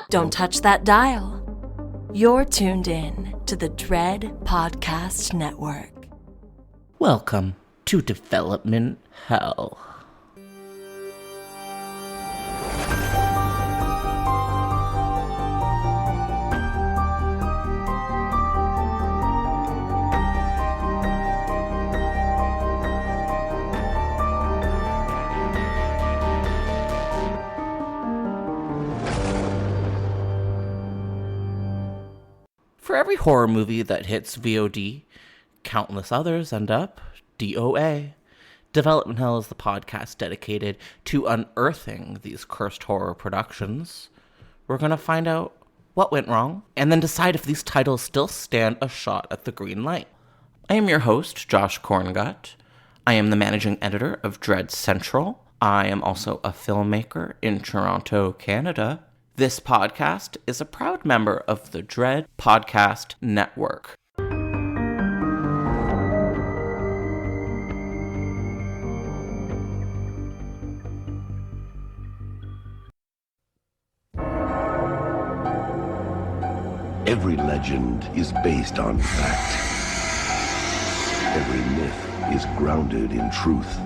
Don't touch that dial. You're tuned in to the Dread Podcast Network. Welcome to Development Hell. For every horror movie that hits VOD, countless others end up DOA. Development Hell is the podcast dedicated to unearthing these cursed horror productions. We're going to find out what went wrong, and then decide if these titles still stand a shot at the green light. I am your host, Josh Corngut. I am the managing editor of Dread Central. I am also a filmmaker in Toronto, Canada. This podcast is a proud member of the Dread Podcast Network. Every legend is based on fact. Every myth is grounded in truth.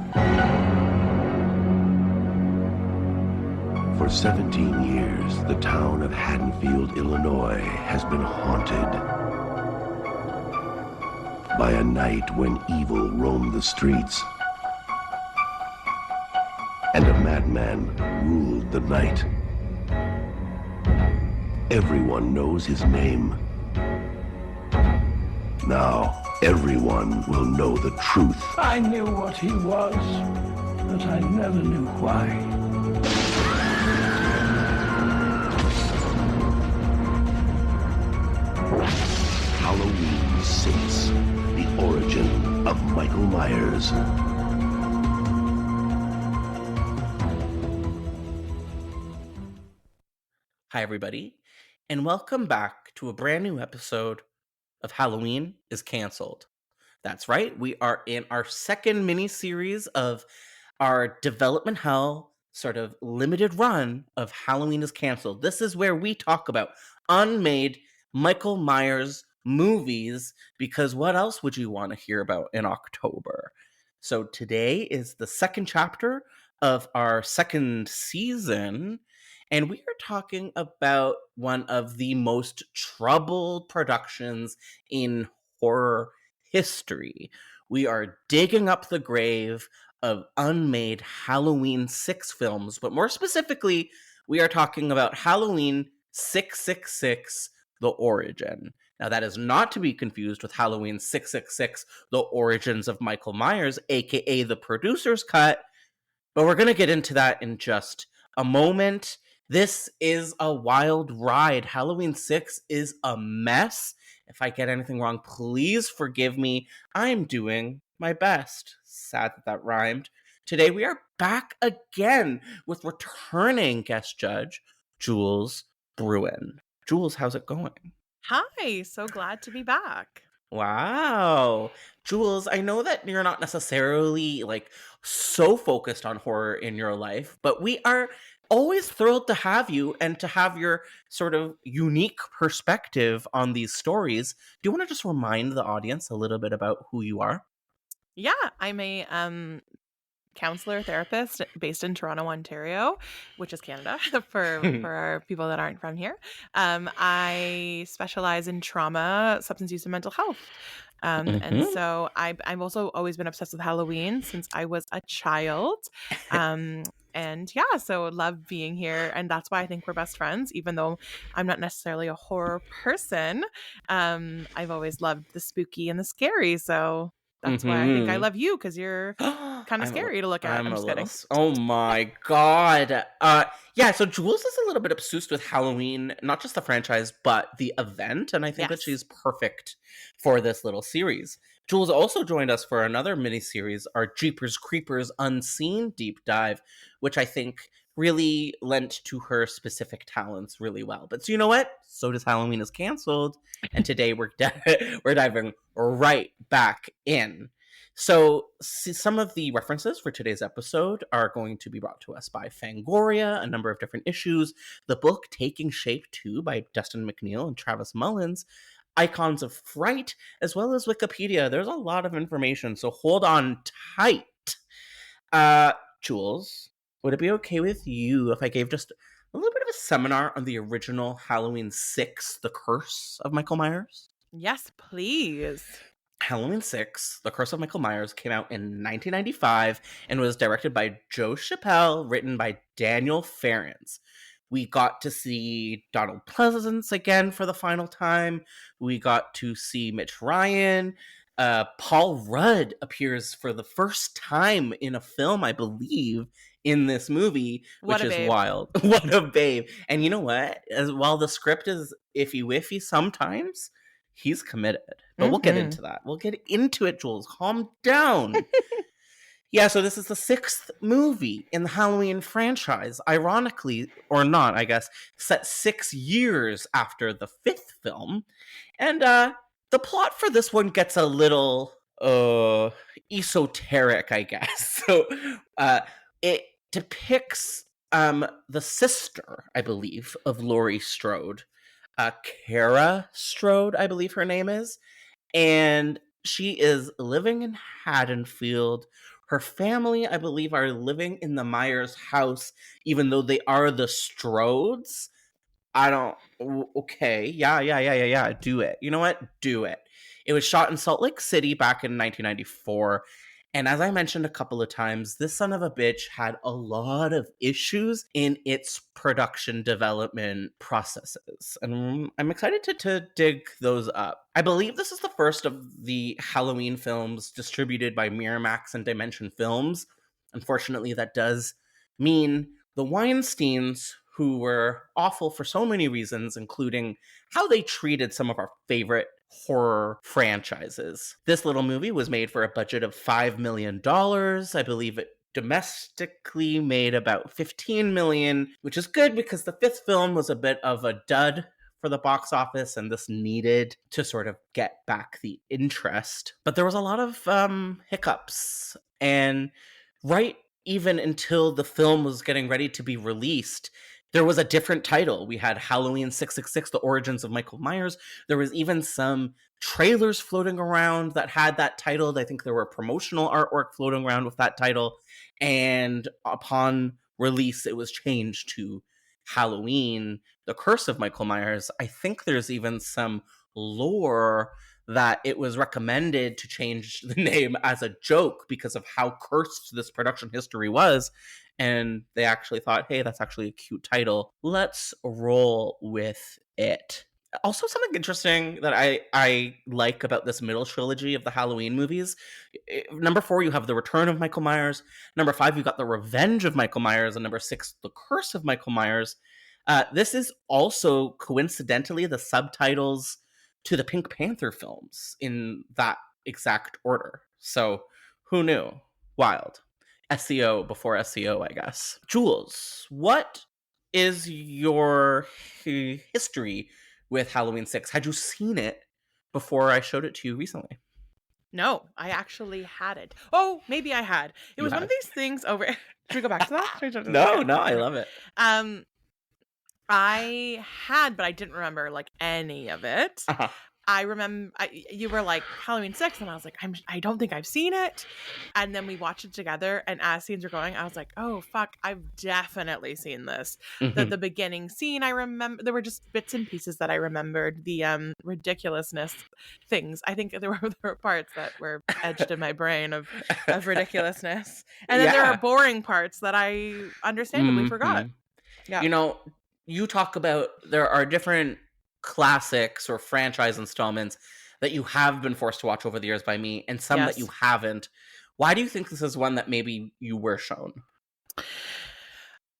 For 17 years, the town of Haddonfield, Illinois, has been haunted by a night when evil roamed the streets and a madman ruled the night. Everyone knows his name. Now, everyone will know the truth. I knew what he was, but I never knew why. Halloween 6, the origin of Michael Myers. Hi, everybody, and welcome back to a brand new episode of Halloween is Cancelled. That's right, we are in our second mini-series of our Development Hell sort of limited run of Halloween is Cancelled. This is where we talk about unmade Michael Myers movies, because what else would you want to hear about in October? So today is the second chapter of our second season, and we are talking about one of the most troubled productions in horror history. We are digging up the grave of unmade Halloween 6 films, but more specifically, we are talking about Halloween 666, The Origin. Now, that is not to be confused with Halloween 666, The Origins of Michael Myers, aka the producer's cut, but we're going to get into that in just a moment. This is a wild ride. Halloween 6 is a mess. If I get anything wrong, please forgive me. I'm doing my best. Sad that rhymed. Today we are back again with returning guest judge, Jules Bruin. Jules, how's it going? Hi, so glad to be back. Wow. Jules, I know that you're not necessarily so focused on horror in your life, but we are always thrilled to have you and to have your sort of unique perspective on these stories. Do you want to just remind the audience a little bit about who you are? Yeah, I'm a counselor therapist based in Toronto, Ontario, which is Canada for our people that aren't from here. I specialize in trauma, substance use, and mental health. And so I've also always been obsessed with Halloween since I was a child. And yeah, so love being here. And that's why I think we're best friends, even though I'm not necessarily a horror person. I've always loved the spooky and the scary. So that's why I think I love you, because you're kind of scary to look at. I'm just kidding. Oh my god. Yeah, so Jules is a little bit obsessed with Halloween, not just the franchise, but the event. And I think that she's perfect for this little series. Jules also joined us for another mini-series, our Jeepers Creepers Unseen deep dive, which I think really lent to her specific talents really well. But so you know what? So does Halloween is Cancelled. And today we're diving right back in. So, some of the references for today's episode are going to be brought to us by Fangoria, a number of different issues, the book Taking Shape 2 by Dustin McNeill and Travis Mullins, Icons of Fright, as well as Wikipedia. There's a lot of information, so hold on tight. Jules, would it be okay with you if I gave just a little bit of a seminar on the original Halloween 6, The Curse of Michael Myers? Yes, please. Halloween 6, The Curse of Michael Myers, came out in 1995 and was directed by Joe Chappelle, written by Daniel Ferrens. We got to see Donald Pleasance again for the final time. We got to see Mitch Ryan. Paul Rudd appears for the first time in a film, I believe, in this movie, which is wild. What a babe. And you know what? While the script is iffy-wiffy sometimes, he's committed. But we'll get into that. We'll get into it, Jules. Calm down. Yeah, so this is the 6th movie in the Halloween franchise. Ironically, or not, I guess, set 6 years after the 5th film. And the plot for this one gets a little esoteric, I guess. So it depicts the sister, I believe, of Laurie Strode. Kara Strode, I believe her name is. And she is living in Haddonfield. Her family, I believe, are living in the Myers house, even though they are the Strodes. Okay. Yeah. Do it. You know what? Do it. It was shot in Salt Lake City back in 1994. And as I mentioned a couple of times, this son of a bitch had a lot of issues in its production development processes. And I'm excited to dig those up. I believe this is the first of the Halloween films distributed by Miramax and Dimension Films. Unfortunately, that does mean the Weinsteins, who were awful for so many reasons, including how they treated some of our favorite horror franchises. This little movie was made for a budget of $5 million. I believe it domestically made about $15 million, which is good because the 5th film was a bit of a dud for the box office, and this needed to sort of get back the interest. But there was a lot of hiccups, and right even until the film was getting ready to be released, there was a different title. We had Halloween 666, The Origins of Michael Myers. There was even some trailers floating around that had that title. I think there were promotional artwork floating around with that title. And upon release, it was changed to Halloween, The Curse of Michael Myers. I think there's even some lore that it was recommended to change the name as a joke because of how cursed this production history was. And they actually thought, hey, that's actually a cute title. Let's roll with it. Also, something interesting that I like about this middle trilogy of the Halloween movies. Number 4, you have The Return of Michael Myers. Number 5, you've got The Revenge of Michael Myers. And number 6, The Curse of Michael Myers. This is also, coincidentally, the subtitles to the Pink Panther films in that exact order. So, who knew? Wild. SEO before SEO, I guess. Jules, what is your history with Halloween 6? Had you seen it before I showed it to you recently? No, I actually hadn't. Oh, maybe I had. It was one of these things over. Should we go back to that? No, I love it. I had, but I didn't remember like any of it. Uh-huh. I remember you were like Halloween 6, and I was like, I don't think I've seen it. And then we watched it together, and as scenes were going, I was like, oh fuck, I've definitely seen this. Mm-hmm. The beginning scene, I remember. There were just bits and pieces that I remembered. The ridiculousness things. I think there were parts that were etched in my brain of ridiculousness, and then there are boring parts that I understandably forgot. Yeah, you know, you talk about there are different classics or franchise installments that you have been forced to watch over the years by me, and some that you haven't. Why do you think this is one that maybe you were shown?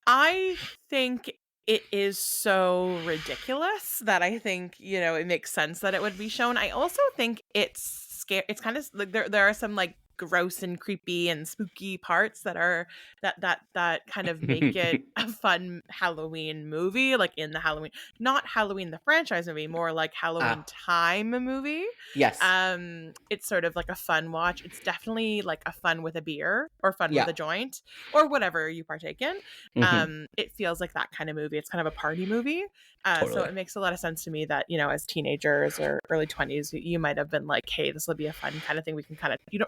I think it is so ridiculous that I think, it makes sense that it would be shown. I also think it's scary. It's kind of like there are some like gross and creepy and spooky parts that kind of make it a fun Halloween movie, like in the Halloween, not Halloween the franchise movie, more like Halloween time movie. Yes. It's sort of like a fun watch. It's definitely like a fun with a beer or fun Yeah. with a joint or whatever you partake in. Mhm. It feels like that kind of movie. It's kind of a party movie. So Totally. it makes a lot of sense to me that, you know, as teenagers or early 20s, you might have been like, hey, this will be a fun kind of thing. We can kind of, you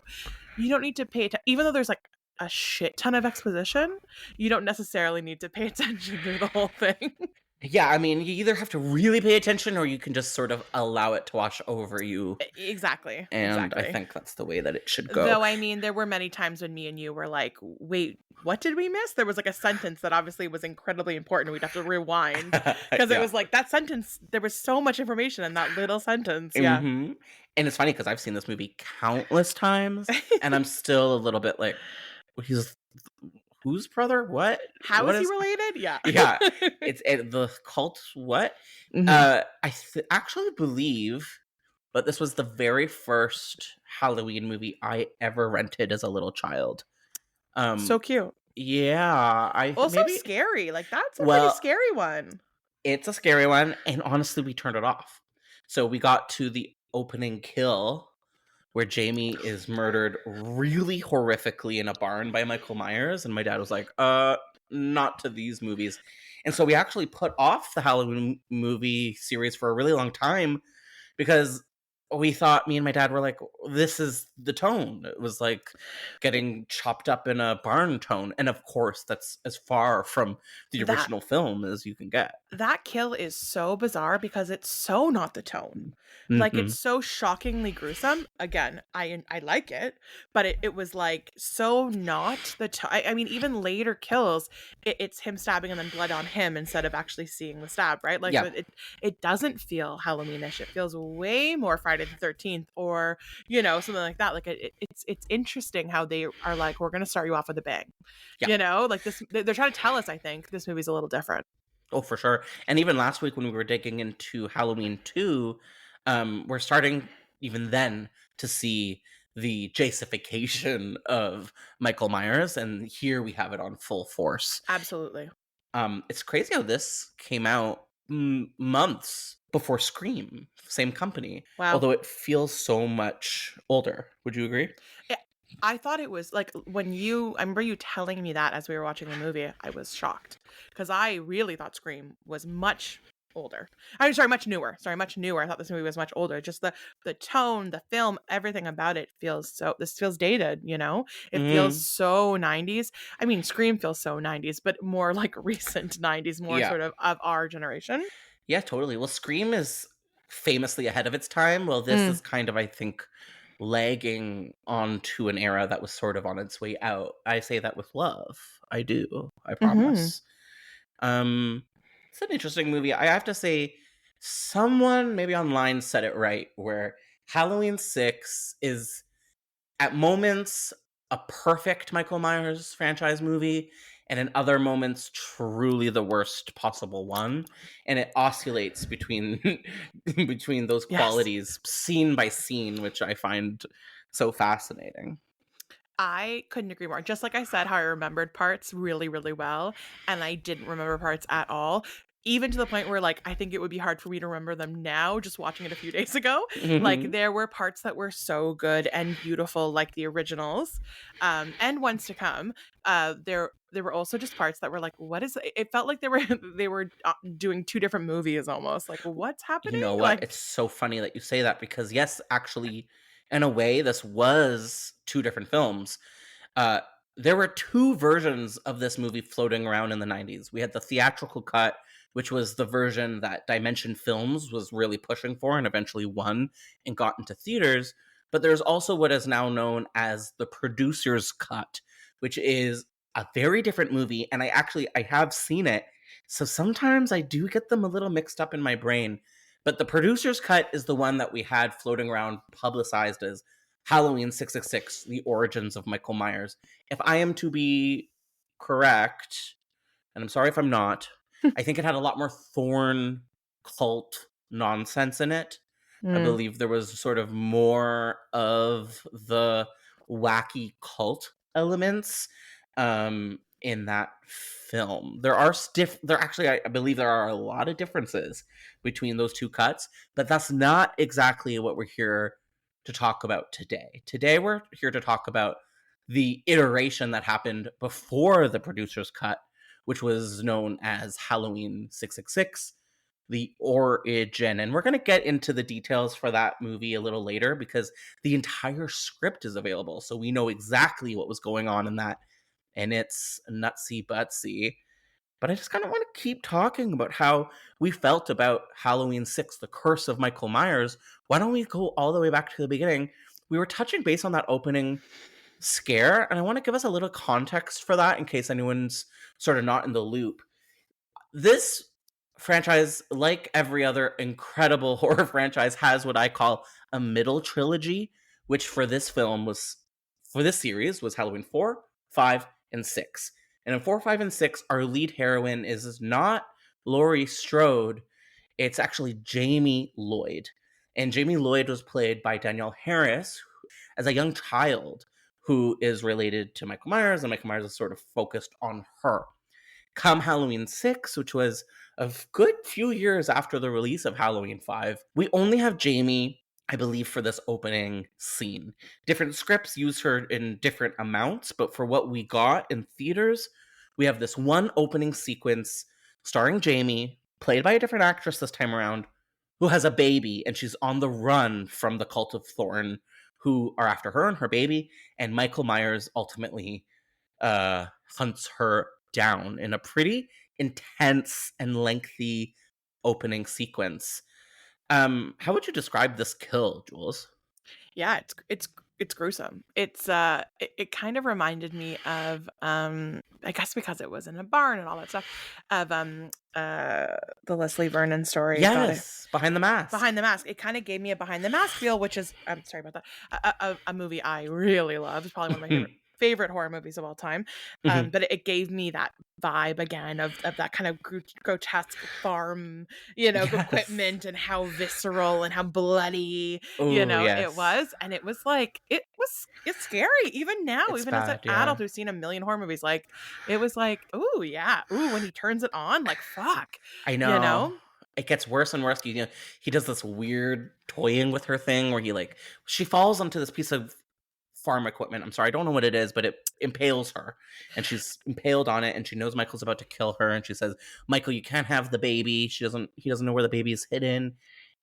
don't need to pay attention, even though there's like a shit ton of exposition, you don't necessarily need to pay attention through the whole thing. Yeah, I mean, you either have to really pay attention or you can just sort of allow it to wash over you. Exactly. And I Exactly. think that's the way that it should go. Though, I mean, there were many times when me and you were like, wait, what did we miss? There was like a sentence that obviously was incredibly important. We'd have to rewind because it was like that sentence. There was so much information in that little sentence. Yeah. Mm-hmm. And it's funny because I've seen this movie countless times and I'm still a little bit like, he's whose brother? What? How What is he related? Yeah. Yeah. It's the cult. What? Mhm. I actually believe, but this was the very first Halloween movie I ever rented as a little child. So cute. Yeah, Also maybe. scary. Like that's a pretty Well, scary one. it's a scary one, and honestly, we turned it off. So we got to the opening kill where Jamie is murdered really horrifically in a barn by Michael Myers, and my dad was like, not to these movies. And so we actually put off the Halloween movie series for a really long time because we thought, me and my dad were like, this is the tone. It was like getting chopped up in a barn tone. And of course, that's as far from the That original film as you can get. that kill is so bizarre because it's so not the tone. Like Mhm. it's so shockingly gruesome. Again, I like it, but it was like so not the tone. I mean, even later kills, it's him stabbing and then blood on him instead of actually seeing the stab, right? Like Yeah. it doesn't feel Halloweenish. It feels way more Friday the 13th or, you know, something like that. Like it's interesting how they are like, we're gonna start you off with a bang. Yeah. You know, like this, they're trying to tell us, I think, this movie's a little different. Oh, for sure. And even last week when we were digging into Halloween 2, we're starting even then to see the Jacification of Michael Myers, and here we have it on full force. Absolutely. It's crazy how this came out months before Scream, same company. Wow. Although it feels so much older. Would you agree? I thought it was like I remember you telling me that as we were watching the movie, I was shocked because I really thought Scream was much older. I'm sorry, much newer. Much newer. I thought this movie was much older. Just the tone, the film, everything about it this feels dated, you know? It feels so 90s. I mean, Scream feels so 90s, but more like recent 90s, more Yeah. sort of our generation. Yeah, totally. Well, Scream is famously ahead of its time. Well, this is kind of, I think, lagging onto an era that was sort of on its way out. I say that with love. I do. I promise. It's an interesting movie. I have to say, someone maybe online said it right, where Halloween 6 is at moments a perfect Michael Myers franchise movie, and in other moments truly the worst possible one, and it oscillates between between those Yes. qualities scene by scene, which I find so fascinating. I couldn't agree more. Just like I said, how I remembered parts really, really well, and I didn't remember parts at all. Even to the point where, like, I think it would be hard for me to remember them now, just watching it a few days ago. Like, there were parts that were so good and beautiful, like the originals, and ones to come. There were also just parts that were like, what is it? It felt like they were doing two different movies almost. Like, what's happening? You know what? Like, It's so funny that you say that because yes, actually, in a way, this was two different films. There were two versions of this movie floating around in the 90s. We had the theatrical cut, which was the version that Dimension Films was really pushing for and eventually won and got into theaters. But there's also what is now known as the producer's cut, which is a very different movie. And I have seen it. So sometimes I do get them a little mixed up in my brain. But the producer's cut is the one that we had floating around publicized as Halloween 666, The Origins of Michael Myers. If I am to be correct, and I'm sorry if I'm not, I think it had a lot more Thorn cult nonsense in it. I believe there was sort of more of the wacky cult elements in that film. There are I believe there are a lot of differences between those two cuts, but that's not exactly what we're here to talk about today. Today we're here to talk about the iteration that happened before the producer's cut, which was known as Halloween 666, the origin. And we're going to get into the details for that movie a little later because the entire script is available. So we know exactly what was going on in that. And it's nutsy butsy. But I just kind of want to keep talking about how we felt about Halloween 6, The Curse of Michael Myers. Why don't we go all the way back to the beginning? We were touching base on that opening scare, and I want to give us a little context for that in case anyone's sort of not in the loop. This franchise, like every other incredible horror franchise, has what I call a middle trilogy, which for this series was Halloween 4, 5, and 6. And in 4, 5, and 6, our lead heroine is not Laurie Strode, it's actually Jamie Lloyd. And Jamie Lloyd was played by Danielle Harris as a young child who is related to Michael Myers, and Michael Myers is sort of focused on her. Come Halloween 6, which was a good few years after the release of Halloween 5, we only have Jamie, I believe, for this opening scene. Different scripts use her in different amounts, but for what we got in theaters, we have this one opening sequence starring Jamie, played by a different actress this time around, who has a baby, and she's on the run from the Cult of Thorn, who are after her and her baby, and Michael Myers ultimately hunts her down in a pretty intense and lengthy opening sequence. How would you describe this kill, Jules? Yeah, it's gruesome. It kind of reminded me of I guess because it was in a barn and all that stuff of the Leslie Vernon story. Yes, Behind the Mask. Behind the Mask. It kind of gave me a Behind the Mask feel, which is, I'm sorry about that, a movie I really love. It's probably one of my favorite horror movies of all time. But it gave me that vibe again of that kind of grotesque farm, equipment, and how visceral and how bloody, it was. And it was like, it's scary even now, It's even bad, as an adult who's seen a million horror movies. Like, it was like, ooh, yeah. Ooh, when he turns it on, like, fuck. I know. It gets worse and worse. He does this weird toying with her thing where she falls onto this piece of farm equipment. I'm sorry, I don't know what it is, but it impales her, and she's impaled on it, and she knows Michael's about to kill her, and she says, "Michael, you can't have the baby." He doesn't know where the baby is hidden,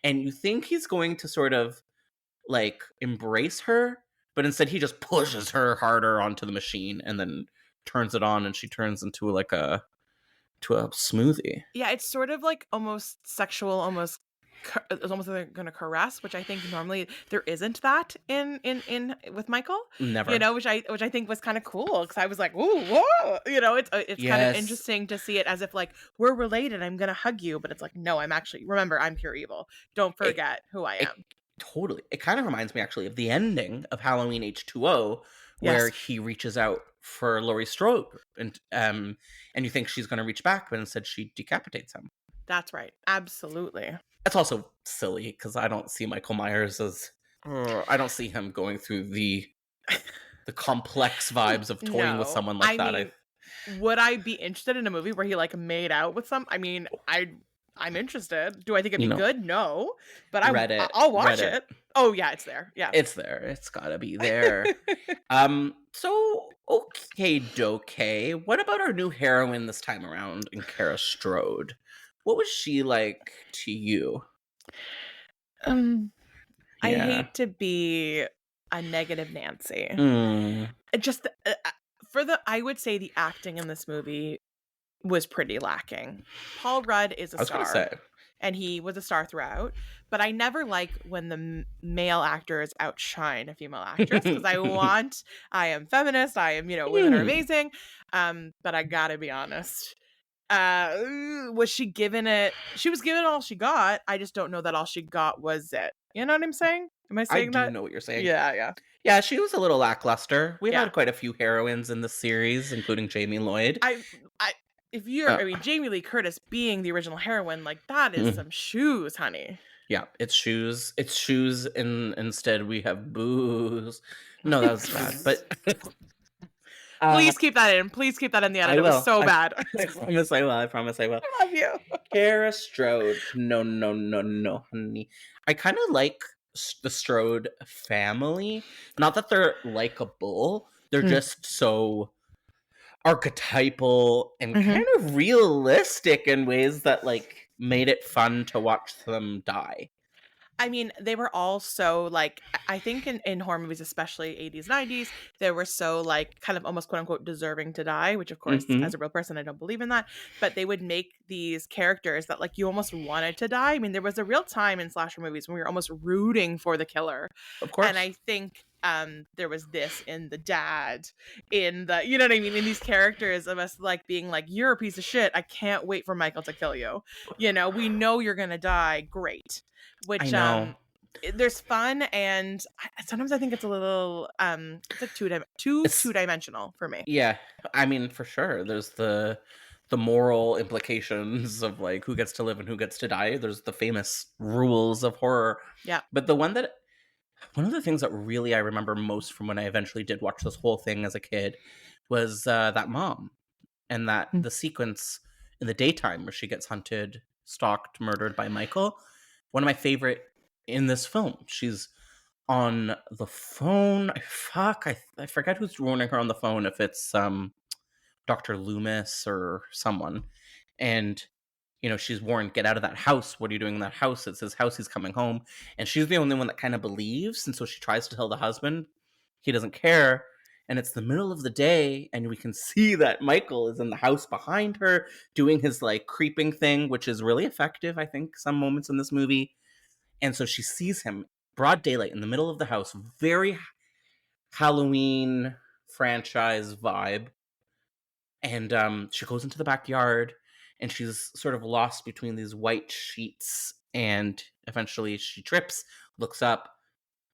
and you think he's going to sort of like embrace her, but instead he just pushes her harder onto the machine and then turns it on, and she turns into a smoothie. Yeah, it's sort of like almost sexual, almost it's almost like they're gonna caress, which I think normally there isn't that in with Michael. Never. Which I think was kind of cool, because I was like, ooh, whoa, it's kind of interesting to see it as if like, we're related, I'm gonna hug you, but it's like, no, remember, I'm pure evil. Don't forget who I am. Totally. It kind of reminds me actually of the ending of Halloween H2O, where he reaches out for Laurie Strode, and you think she's going to reach back, but instead she decapitates him. That's right. Absolutely. That's also silly, because I don't see Michael Myers as I don't see him going through the complex vibes of toying with someone like that. Would I be interested in a movie where he like made out with some? I mean, I'm interested. Do I think it'd be good? No, but I'll watch it. Oh yeah, it's there. Yeah, it's there. It's gotta be there. So okay, doke. What about our new heroine this time around, in Kara Strode? What was she like to you? I hate to be a negative Nancy. Just I would say the acting in this movie was pretty lacking. Paul Rudd is a star, and he was a star throughout, but I never like when the male actors outshine a female actress, because I am feminist, I am, women are amazing, but I gotta be honest, was she given it? She was given all she got. I just don't know that all she got was it. You know what I'm saying? Am I saying that? I do know what you're saying. Yeah, she was a little lackluster. We've had quite a few heroines in this series, including Jamie Lloyd. Jamie Lee Curtis being the original heroine, like, that is some shoes, honey. Yeah, it's shoes. It's shoes, and instead we have booze. No, that was bad. But Please keep that in. Please keep that in the edit. I It was will. so bad. I promise I will. I promise I will. I love you. Kara Strode. No, honey. I kind of like the Strode family. Not that they're likable. They're just so archetypal and kind of realistic in ways that like made it fun to watch them die. I mean, they were all so like, I think in horror movies, especially 80s, 90s, they were so like kind of almost quote unquote deserving to die, which of course, as a real person, I don't believe in that. But they would make these characters that like you almost wanted to die. I mean, there was a real time in slasher movies when we were almost rooting for the killer. Of course. And I think there was this in the dad, in the, you know what I mean? In these characters of us like being like, you're a piece of shit. I can't wait for Michael to kill you. You know, we know you're going to die. Great. Which there's fun, and sometimes I think it's a little it's like two-dimensional for me. Yeah, I mean, for sure. There's the moral implications of like who gets to live and who gets to die. There's the famous rules of horror. Yeah. But one of the things that really I remember most from when I eventually did watch this whole thing as a kid was that mom, and that the sequence in the daytime where she gets hunted, stalked, murdered by Michael. One of my favorite in this film. She's on the phone. I forget who's warning her on the phone, if it's Dr. Loomis or someone. And, you know, she's warned, get out of that house. What are you doing in that house? It's his house. He's coming home. And she's the only one that kind of believes. And so she tries to tell the husband. He doesn't care. And it's the middle of the day, and we can see that Michael is in the house behind her doing his like creeping thing, which is really effective, I think, some moments in this movie. And so she sees him broad daylight in the middle of the house, very Halloween franchise vibe. And she goes into the backyard, and she's sort of lost between these white sheets. And eventually she trips, looks up,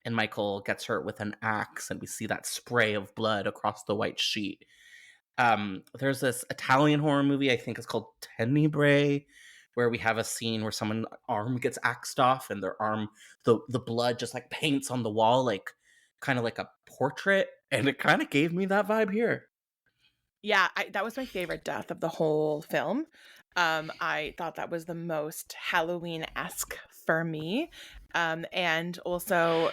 and Michael gets her with an axe, and we see that spray of blood across the white sheet. There's this Italian horror movie, I think it's called Tenebrae, where we have a scene where someone's arm gets axed off, and their arm, the blood just like paints on the wall, like kind of like a portrait. And it kind of gave me that vibe here. Yeah, that was my favorite death of the whole film. I thought that was the most Halloween-esque for me. And also,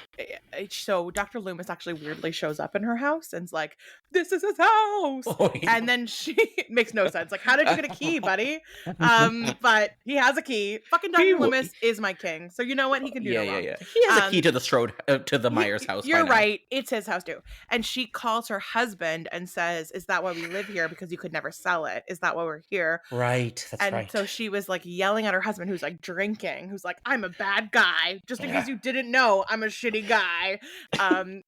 so Dr. Loomis actually weirdly shows up in her house and's like, this is his house. Oh, yeah. And then it makes no sense. Like, how did you get a key, buddy? But he has a key. Fucking Dr. Loomis is my king. So you know what? He can do no wrong. Yeah. He has a key to the Strode, to the Myers house. You're right. It's his house too. And she calls her husband and says, is that why we live here? Because you could never sell it. Is that why we're here? Right. That's right. And so she was like yelling at her husband, who's like drinking, who's like, I'm a bad guy. Just in case you didn't know, I'm a shitty guy.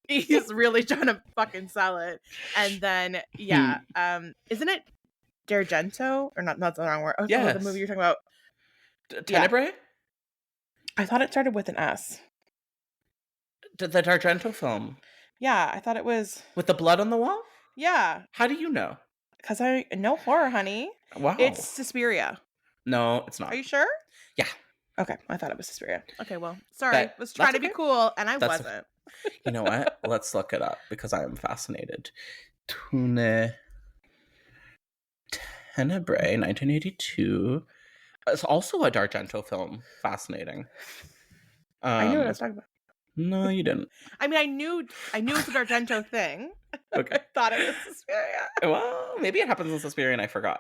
He's really trying to fucking sell it. And then, isn't it D'Argento? Or not the wrong word. Oh, yes. The movie you're talking about. Tenebrae? Yeah. I thought it started with an S. The D'Argento film. Yeah, I thought it was. With the blood on the wall? Yeah. How do you know? Because I know horror, honey. Wow. It's Suspiria. No, it's not. Are you sure? Yeah. Okay, I thought it was Suspiria. Okay, well, sorry. I was trying to be cool, and I wasn't. You know what? Let's look it up, because I am fascinated. Tenebrae, 1982. It's also a D'Argento film. Fascinating. I knew what I was talking about. No, you didn't. I mean, I knew it's a D'Argento thing. Okay. I thought it was Suspiria. Well, maybe it happens in Suspiria and I forgot.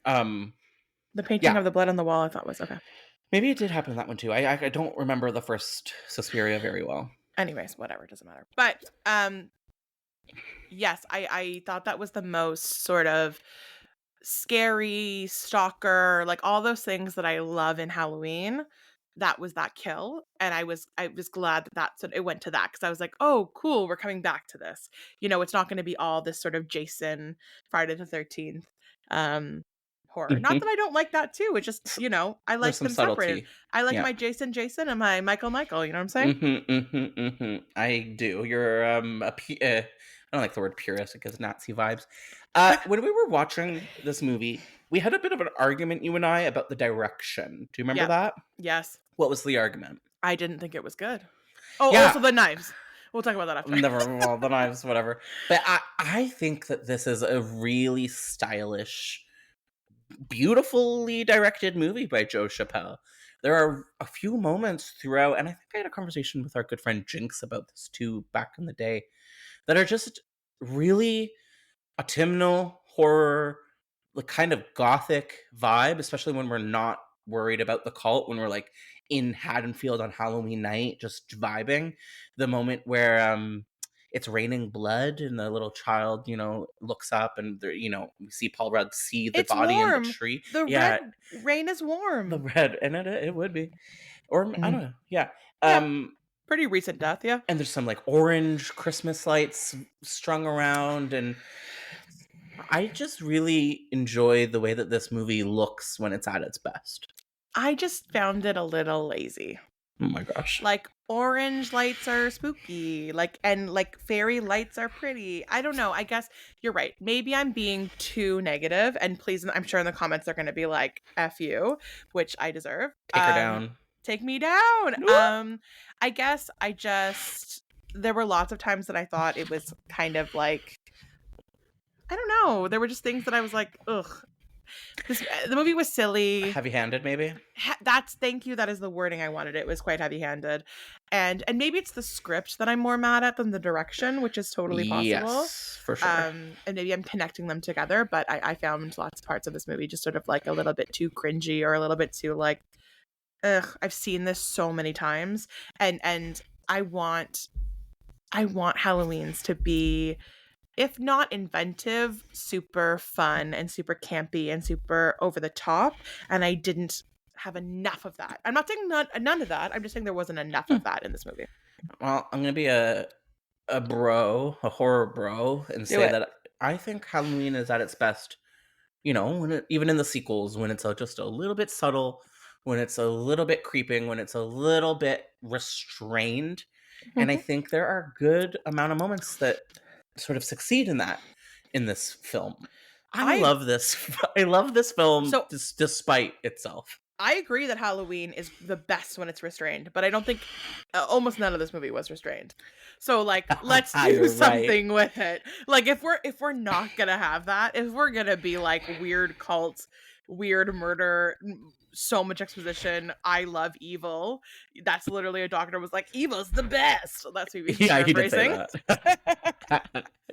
The painting of the blood on the wall, I thought was okay. Maybe it did happen in that one too. I don't remember the first Suspiria very well. Anyways, whatever, doesn't matter. But yes, I thought that was the most sort of scary, stalker, like all those things that I love in Halloween. That was that kill, and I was glad that it went to that, because I was like, oh, cool, we're coming back to this. You know, it's not going to be all this sort of Jason, Friday the 13th horror. Mm-hmm. Not that I don't like that too. It's just, you know, I like them separated. I like my Jason and my Michael. You know what I'm saying? I do. You're I don't like the word purist because Nazi vibes. When we were watching this movie, We had a bit of an argument, you and I, about the direction. Do you remember Yeah. that? Yes. What was the argument? I didn't think it was good. Oh, Yeah. also the knives. We'll talk about that after. Well, the knives, whatever. But I think that this is a really stylish, beautifully directed movie by Joe Chappelle. There are a few moments throughout, and I think I had a conversation with our good friend Jinx about this too back in the day, that are just really autumnal horror, the kind of gothic vibe, especially when we're not worried about the cult, when we're like in Haddonfield on Halloween night, just vibing. The moment where it's raining blood and the little child, looks up and we see Paul Rudd see the It's body in warm. the tree. The red rain is warm. The red, and it would be, or I don't know, yeah. Pretty recent death, yeah. And there's some like orange Christmas lights strung around, and I just really enjoy the way that this movie looks when it's at its best. I just found it a little lazy. Oh my gosh. Like orange lights are spooky, and fairy lights are pretty. I don't know. I guess you're right. Maybe I'm being too negative, and please, I'm sure in the comments they're going to be like F you, which I deserve. Take her down. Take me down. I guess there were lots of times that I thought it was kind of like, I don't know. There were just things that I was like, ugh. The movie was silly. Heavy-handed, maybe? Thank you. That is the wording I wanted. It was quite heavy-handed. And maybe it's the script that I'm more mad at than the direction, which is totally possible. Yes, for sure. And maybe I'm connecting them together, but I found lots of parts of this movie just sort of like a little bit too cringy or a little bit too like, ugh, I've seen this so many times. And I want Halloweens to be, if not inventive, super fun and super campy and super over the top. And I didn't have enough of that. I'm not saying none of that. I'm just saying there wasn't enough of that in this movie. Well, I'm going to be a horror bro, and say that I think Halloween is at its best, even in the sequels, when it's just a little bit subtle, when it's a little bit creeping, when it's a little bit restrained. Mm-hmm. And I think there are a good amount of moments that sort of succeed in this film. I love this film despite itself. I agree that Halloween is the best when it's restrained, but I don't think almost none of this movie was restrained. So let's do something with it. Like if we're not gonna have that, if we're gonna be like weird cults, weird murder, so much exposition, I love evil. That's literally a doctor was like, evil's the best. That's me paraphrasing.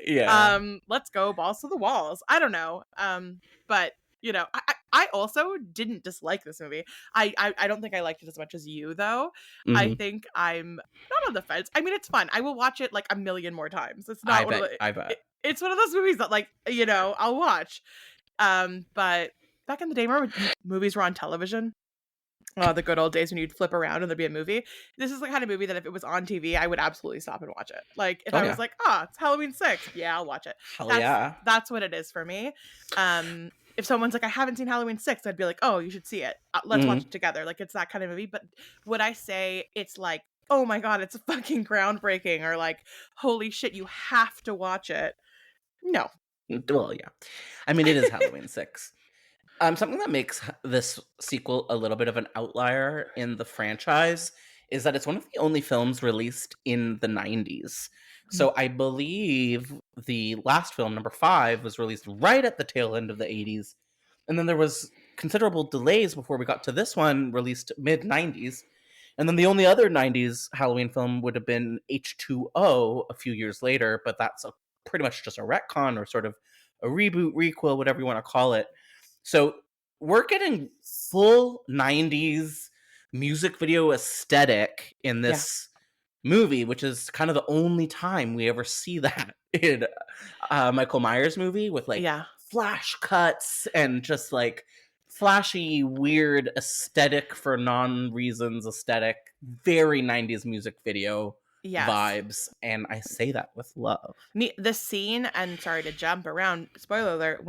Yeah. Let's go balls to the walls. I don't know. But I also didn't dislike this movie. I don't think I liked it as much as you, though. Mm-hmm. I think I'm not on the fence. I mean, it's fun. I will watch it like a million more times. It's not. I bet. It's one of those movies that I'll watch. But back in the day, remember movies were on television? The good old days when you'd flip around and there'd be a movie. This is the kind of movie that if it was on TV, I would absolutely stop and watch it. Like if I was like, it's Halloween 6, yeah, I'll watch it. That's what it is for me. If someone's like, I haven't seen Halloween 6, I'd be like, oh, you should see it. Let's watch it together. Like it's that kind of movie. But would I say it's like, oh my God, it's fucking groundbreaking, or like, holy shit, you have to watch it? No. Well, yeah. I mean, it is Halloween 6. Something that makes this sequel a little bit of an outlier in the franchise is that it's one of the only films released in the 90s. So I believe the last film, number 5, was released right at the tail end of the 80s. And then there was considerable delays before we got to this one, released mid-90s. And then the only other 90s Halloween film would have been H2O a few years later, but that's pretty much just a retcon or sort of a reboot, requel, whatever you want to call it. So we're getting full 90s music video aesthetic in this movie, which is kind of the only time we ever see that in Michael Myers movie, with flash cuts and just like flashy, weird aesthetic for non-reasons aesthetic, very 90s music video vibes. And I say that with love. The scene, and sorry to jump around, spoiler alert,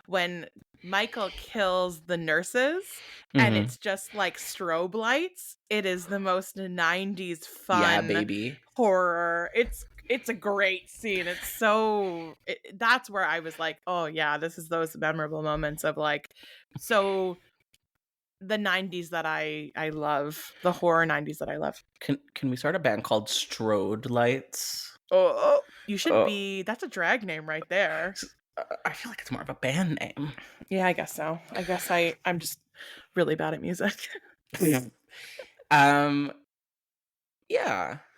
when Michael kills the nurses and it's just like strobe lights, it is the most 90s fun baby horror. It's It's a great scene. It's so that's where I was like, oh yeah, this is those memorable moments of like, so the 90s that I love, the horror 90s that I love. Can we start a band called Strode Lights? Oh, you should Oh. be. That's a drag name right there. I feel like it's more of a band name. Yeah, I guess so. I guess I'm just really bad at music. Yeah.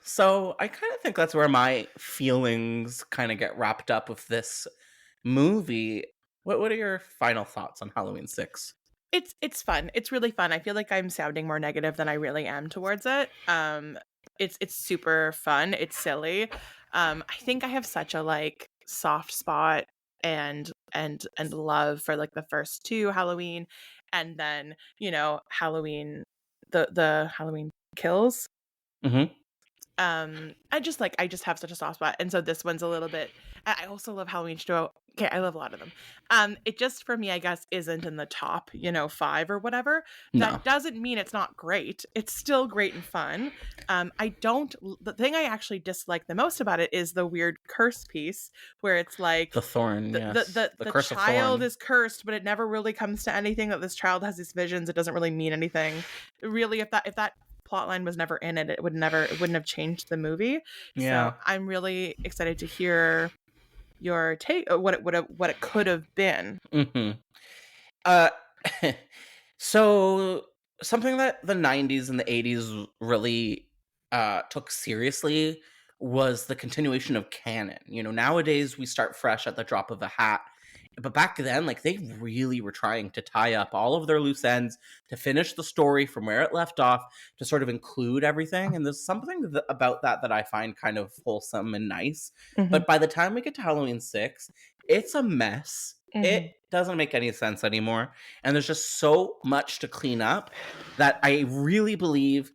So I kind of think that's where my feelings kind of get wrapped up with this movie. What are your final thoughts on Halloween 6? It's fun. It's really fun. I feel like I'm sounding more negative than I really am towards it. It's super fun. It's silly. I think I have such a like soft spot and love for like the first two Halloween, and then Halloween, the Halloween Kills. Mm-hmm. I just have such a soft spot, and so this one's a little bit. I also love Halloween show. Okay, I love a lot of them. It just for me, I guess, isn't in the top 5 or whatever. That doesn't mean it's not great. It's still great and fun. The thing I actually dislike the most about it is the weird curse piece where it's like the thorn. The curse child of thorn is cursed, but it never really comes to anything. That this child has these visions. It doesn't really mean anything. Really, if that plotline was never in it, it wouldn't have changed the movie. Yeah. So I'm really excited to hear your take, what it could have been. Mm-hmm. So something that the 90s and the 80s really took seriously was the continuation of canon. Nowadays we start fresh at the drop of a hat. But back then, like, they really were trying to tie up all of their loose ends, to finish the story from where it left off, to sort of include everything. And there's something about that I find kind of wholesome and nice. Mm-hmm. But by the time we get to Halloween 6, it's a mess. Mm-hmm. It doesn't make any sense anymore. And there's just so much to clean up that I really believe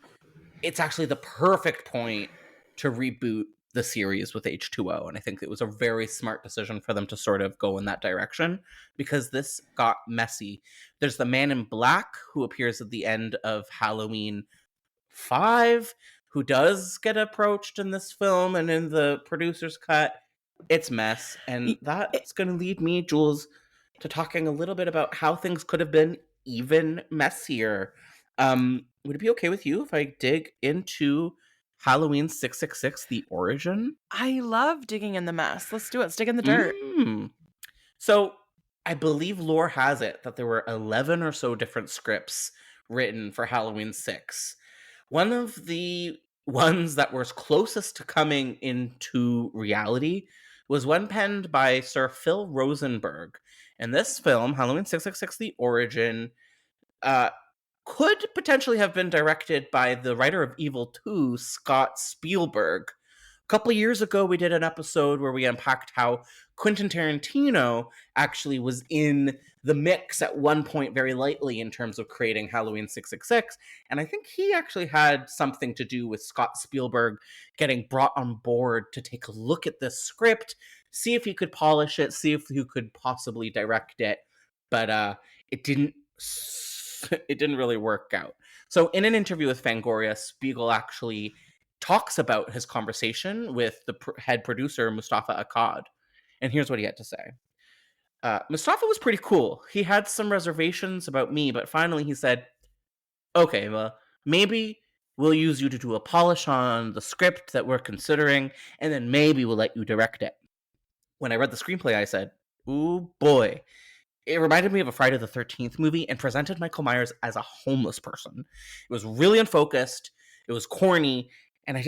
it's actually the perfect point to reboot the series with H2O. And I think it was a very smart decision for them to sort of go in that direction, because this got messy. There's the man in black who appears at the end of Halloween 5, who does get approached in this film and in the producer's cut. It's mess. And that's going to lead me, Jules, to talking a little bit about how things could have been even messier. Would it be okay with you if I dig into Halloween 666, the origin? I love digging in the mess. Let's do it. Let's dig in the dirt. So I believe lore has it that there were 11 or so different scripts written for Halloween 6. One of the ones that was closest to coming into reality was one penned by Sir Phil Rosenberg. And this film, Halloween 666, the origin, could potentially have been directed by the writer of Evil 2, Scott Spielberg. A couple of years ago, we did an episode where we unpacked how Quentin Tarantino actually was in the mix at one point very lightly in terms of creating Halloween 666. And I think he actually had something to do with Scott Spielberg getting brought on board to take a look at this script, see if he could polish it, see if he could possibly direct it. But it didn't really work out. So in an interview with Fangoria, Spiegel actually talks about his conversation with the head producer, Mustafa Akkad. And here's what he had to say. Mustafa was pretty cool. He had some reservations about me, but finally he said, okay, well, maybe we'll use you to do a polish on the script that we're considering, and then maybe we'll let you direct it. When I read the screenplay, I said, ooh boy. It reminded me of a Friday the 13th movie and presented Michael Myers as a homeless person. It was really unfocused. It was corny. And I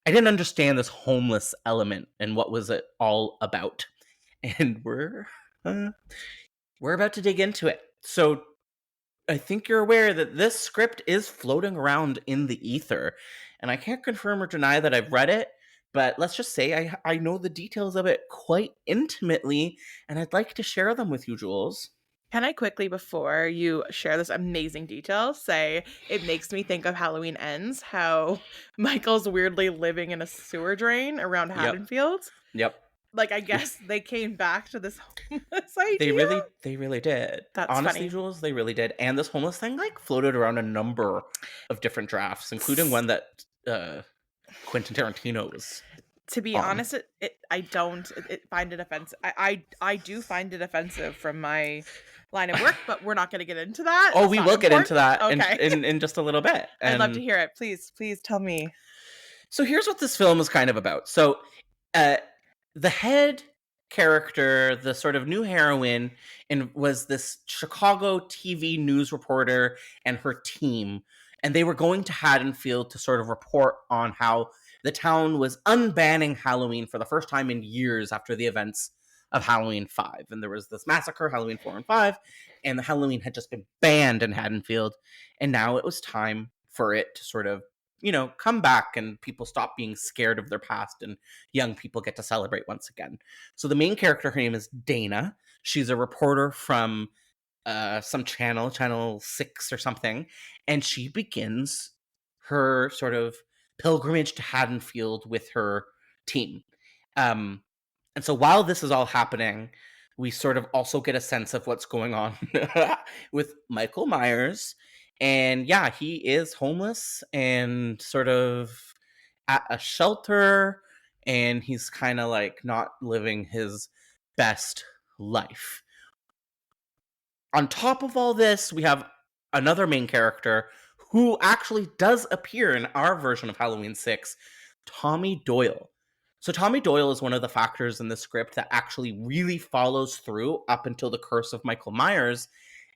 didn't understand this homeless element and what was it all about. And we're about to dig into it. So I think you're aware that this script is floating around in the ether. And I can't confirm or deny that I've read it, but let's just say I know the details of it quite intimately, and I'd like to share them with you, Jules. Can I quickly, before you share this amazing detail, say it makes me think of Halloween Ends, how Michael's weirdly living in a sewer drain around Haddonfield. Yep. Like, I guess they came back to this homeless idea. They really did. That's honestly, funny. Jules, they really did. And this homeless thing floated around a number of different drafts, including one that Quentin Tarantino was To be on. honest, I don't find it offensive. I do find it offensive from my line of work, but we're not going to get into that. Oh, That's we not will get into important. that Okay. in just a little bit. I'd love to And hear it. Please tell me. so here's what this film is kind of about. So uh, the head character, the sort of new heroine, was this Chicago TV news reporter and her team. And they were going to Haddonfield to sort of report on how the town was unbanning Halloween for the first time in years after the events of Halloween 5. And there was this massacre, Halloween 4 and 5, and the Halloween had just been banned in Haddonfield. And now it was time for it to sort of, come back and people stop being scared of their past and young people get to celebrate once again. So the main character, her name is Dana. She's a reporter from some channel 6 or something, and she begins her sort of pilgrimage to Haddonfield with her team. And so while this is all happening, we sort of also get a sense of what's going on with Michael Myers. And yeah, he is homeless and sort of at a shelter, and he's kind of like not living his best life. On top of all this, we have another main character who actually does appear in our version of Halloween 6, Tommy Doyle. So Tommy Doyle is one of the factors in the script that actually really follows through up until the curse of Michael Myers.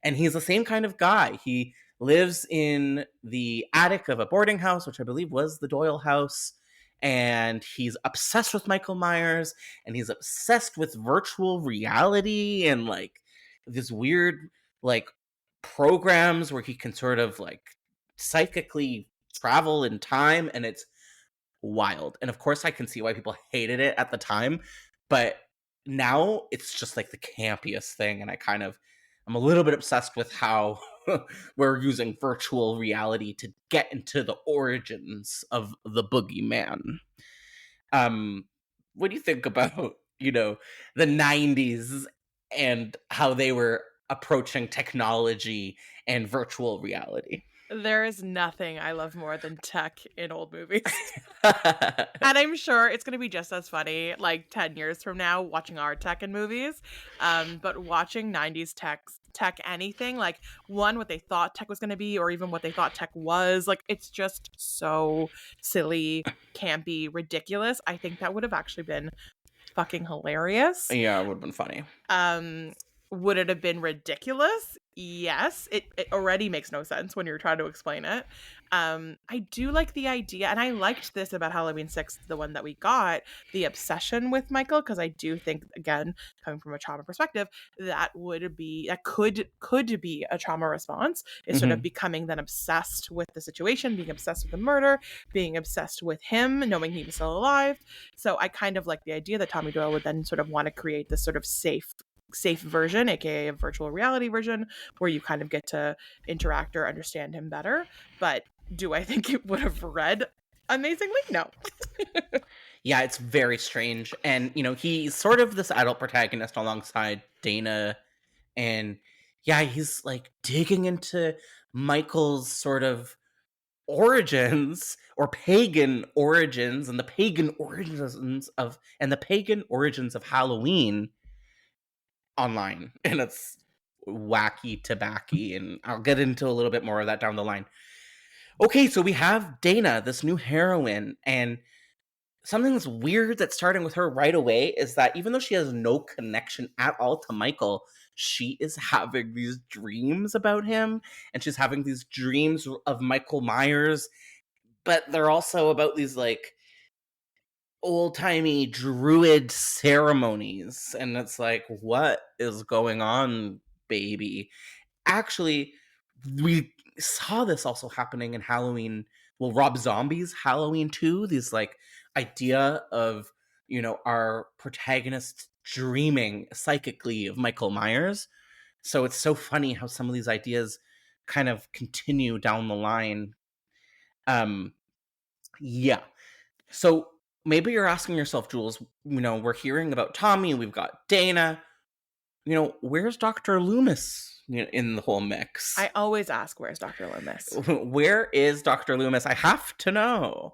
And he's the same kind of guy. He lives in the attic of a boarding house, which I believe was the Doyle house. And he's obsessed with Michael Myers, and he's obsessed with virtual reality and like this weird like programs where he can sort of like psychically travel in time, and it's wild. And of course I can see why people hated it at the time, but now it's just like the campiest thing, and I'm a little bit obsessed with how we're using virtual reality to get into the origins of the boogeyman. What do you think about, the 90s and how they were approaching technology and virtual reality? There is nothing I love more than tech in old movies. And I'm sure it's going to be just as funny like 10 years from now watching our tech in movies. But watching 90s tech anything, like what they thought tech was going to be, or even what they thought tech was, like it's just so silly, campy, ridiculous. I think that would have actually been fucking hilarious. Yeah, it would have been funny. Would it have been ridiculous? Yes. It already makes no sense when you're trying to explain it. I do like the idea, and I liked this about Halloween 6, the one that we got, the obsession with Michael, because I do think, again, coming from a trauma perspective, that could be a trauma response, is sort of becoming then obsessed with the situation, being obsessed with the murder, being obsessed with him, knowing he was still alive. So I kind of like the idea that Tommy Doyle would then sort of want to create this sort of safe version, aka a virtual reality version, where you kind of get to interact or understand him better. But do I think it would have read amazingly? No. Yeah, it's very strange. And, he's sort of this adult protagonist alongside Dana. And yeah, he's like digging into Michael's sort of origins, or pagan origins, and the pagan origins of Halloween online. And it's wacky tobacky, and I'll get into a little bit more of that down the line. Okay, so we have Dana, this new heroine, and something that's weird that's starting with her right away is that even though she has no connection at all to Michael, she is having these dreams about him, and she's having these dreams of Michael Myers, but they're also about these like old-timey Druid ceremonies, and it's like, what is going on, baby? Actually, we saw this also happening in Halloween, Rob Zombie's Halloween 2, these like idea of, our protagonist dreaming psychically of Michael Myers. So it's so funny how some of these ideas kind of continue down the line. Yeah. So maybe you're asking yourself, Jules, we're hearing about Tommy, we've got Dana, where's Dr. Loomis in the whole mix? I always ask, where's Dr. Loomis? Where is Dr. Loomis? I have to know.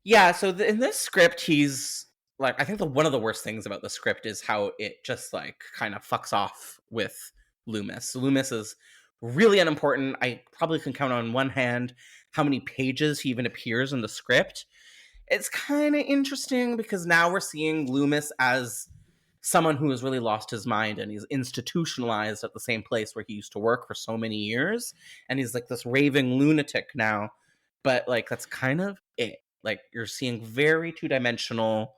Yeah, so in this script, he's like, I think one of the worst things about the script is how it just like kind of fucks off with Loomis. Loomis is really unimportant. I probably can count on one hand how many pages he even appears in the script. It's kind of interesting because now we're seeing Loomis as someone who has really lost his mind, and he's institutionalized at the same place where he used to work for so many years, and he's like this raving lunatic now. But like that's kind of it. Like you're seeing very two-dimensional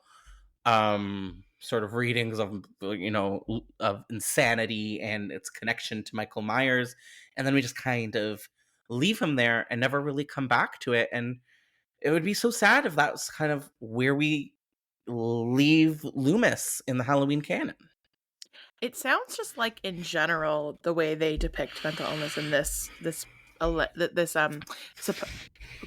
sort of readings of of insanity and its connection to Michael Myers, and then we just kind of leave him there and never really come back to it. And it would be so sad if that was kind of where we leave Loomis in the Halloween canon. It sounds just like in general the way they depict mental illness in this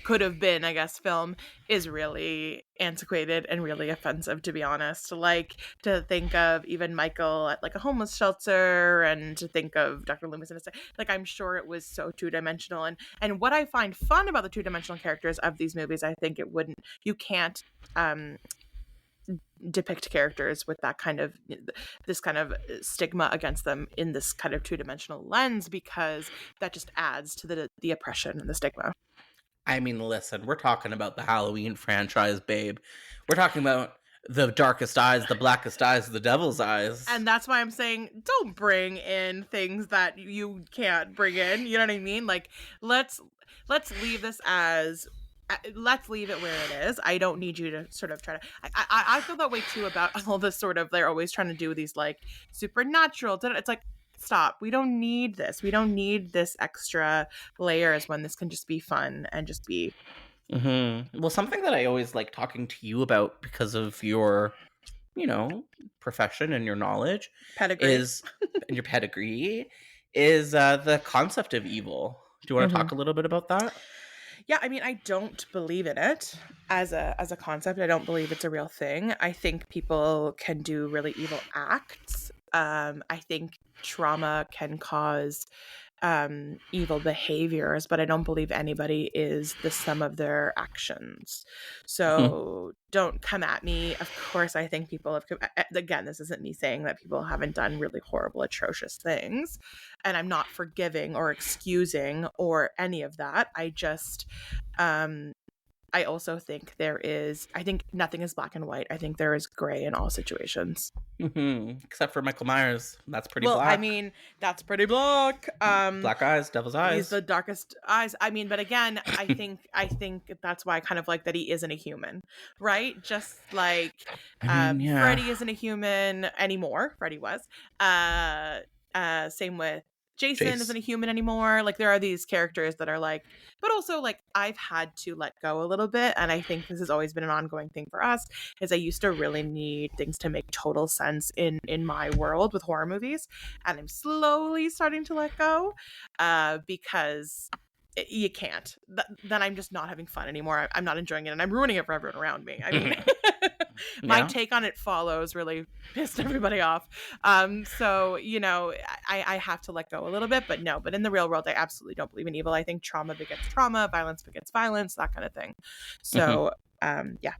could have been, I guess, film is really antiquated and really offensive, to be honest. Like, to think of even Michael at like a homeless shelter, and to think of Dr. Loomis in a like, I'm sure it was so two-dimensional. And what I find fun about the two-dimensional characters of these movies, I think you can't depict characters with that kind of this kind of stigma against them in this kind of two-dimensional lens, because that just adds to the oppression and the stigma. I mean, listen, we're talking about the Halloween franchise, babe. We're talking about the darkest eyes, the blackest eyes, the devil's eyes. And that's why I'm saying don't bring in things that you can't bring in. You know what I mean? Like, let's leave this as let's leave it where it is. I don't need you to sort of try to I feel that way too about all this sort of, they're always trying to do these like supernatural, it's like, stop. We don't need this. We don't need this extra layers when this can just be fun and just be. Well, something that I always like talking to you about because of your, profession and your knowledge Pedigree. is and your pedigree is the concept of evil. Do you want to talk a little bit about that? Yeah, I mean, I don't believe in it as a concept. I don't believe it's a real thing. I think people can do really evil acts. I think trauma can cause evil behaviors, but I don't believe anybody is the sum of their actions. So don't come at me. Of course, I think people have, again, this isn't me saying that people haven't done really horrible, atrocious things, and I'm not forgiving or excusing or any of that. I just I also think I think nothing is black and white. I think there is gray in all situations. Except for Michael Myers. That's pretty black. I mean, that's pretty black. Black eyes, devil's eyes. He's the darkest eyes. I mean, but again, I think that's why I kind of like that he isn't a human, right? Just like Freddy isn't a human anymore. Freddy was. Same with Jason isn't a human anymore. Like, there are these characters that are like, but also like I've had to let go a little bit. And I think this has always been an ongoing thing for us, is I used to really need things to make total sense in my world with horror movies. And I'm slowly starting to let go because you can't. Then I'm just not having fun anymore. I'm not enjoying it, and I'm ruining it for everyone around me. I mean, my take on It Follows really pissed everybody off. So, I have to let go a little bit, but in the real world, I absolutely don't believe in evil. I think trauma begets trauma, violence begets violence, that kind of thing. So, yeah.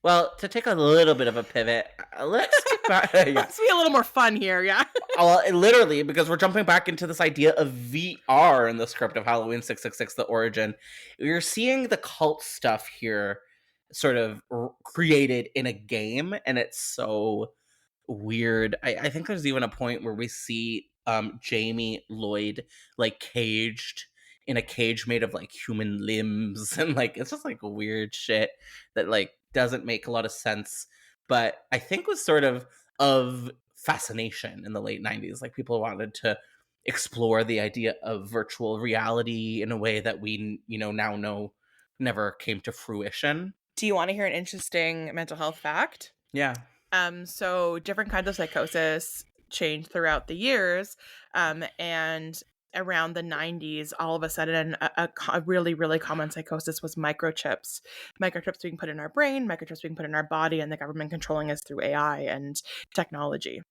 Well, to take a little bit of a pivot, let's get back. Let's be a little more fun here, yeah. Well, literally, because we're jumping back into this idea of VR in the script of Halloween 666, The Origin. You're seeing the cult stuff here sort of created in a game, and it's so weird. I think there's even a point where we see Jamie Lloyd like caged in a cage made of like human limbs, and like it's just like weird shit that like doesn't make a lot of sense, but I think was sort of fascination in the late 90s. Like, people wanted to explore the idea of virtual reality in a way that we now know never came to fruition. Do you want to hear an interesting mental health fact? Yeah. So different kinds of psychosis change throughout the years, and around the 90s, all of a sudden, a really, really common psychosis was microchips. Microchips being put in our brain, microchips being put in our body, and the government controlling us through AI and technology.